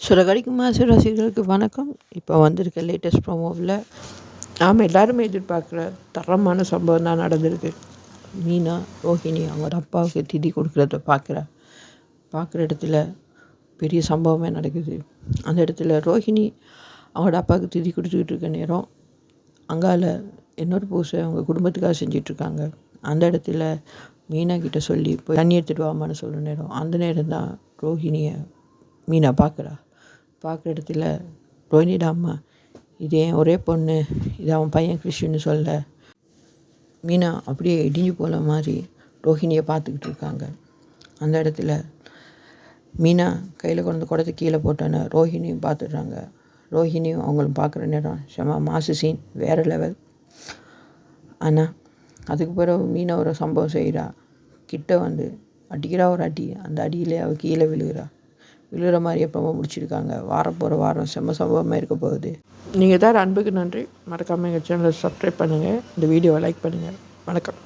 சுரகடிக்கு மாசு ரசிகர்களுக்கு வணக்கம். இப்போ வந்திருக்க லேட்டஸ்ட் ப்ரோமோவில் நாம் எல்லாருமே எதிர்பார்க்குற தரமான சம்பவம் தான் நடந்திருக்கு. மீனா ரோஹிணி அவங்களோட அப்பாவுக்கு திதி கொடுக்குறத பார்க்குற இடத்துல பெரிய சம்பவமே நடக்குது. அந்த இடத்துல ரோஹிணி அவங்களோட அப்பாவுக்கு திதி கொடுத்துக்கிட்டு இருக்க நேரம் அங்கால இன்னொரு பூசை அவங்க குடும்பத்துக்காக செஞ்சிட்ருக்காங்க. அந்த இடத்துல மீனா கிட்ட சொல்லி போய் தண்ணி எடுத்துகிட்டு வாமான்னு சொல்கிற நேரம் அந்த நேரம் தான் ரோஹிணியை மீனா பார்க்குற இடத்துல ரோஹிணியோட அம்மா இது ஏன் ஒரே பொண்ணு, இது அவன் பையன் கிறிஸ்டின்னு சொல்ல மீனா அப்படியே இடிஞ்சு போன மாதிரி ரோஹிணியை பார்த்துக்கிட்டு இருக்காங்க. அந்த இடத்துல மீனா கையில் கொண்டு குடத்தை கீழே போட்டோன்னே ரோஹிணியும் பார்த்துடுறாங்க. ரோஹிணியும் அவங்களும் பார்க்குற நேரம் செம மாசு சீன் வேறு லெவல். ஆனால் அதுக்கு பிறகு மீனா ஒரு சம்பவம் செய்கிறா. கிட்ட வந்து அடிக்கிறா ஒரு அடி. அந்த அடியிலே அவள் கீழே விழுகிற மாதிரி எப்போ முடிச்சிருக்காங்க. வாரம் செம்ம சம்பவமாக இருக்க போகுது. நீங்கள் தான் அன்புக்கு நன்றி. மறக்காமல் எங்கள் சேனலை சப்ஸ்கிரைப் பண்ணுங்கள். இந்த வீடியோவை லைக் பண்ணுங்கள். வணக்கம்.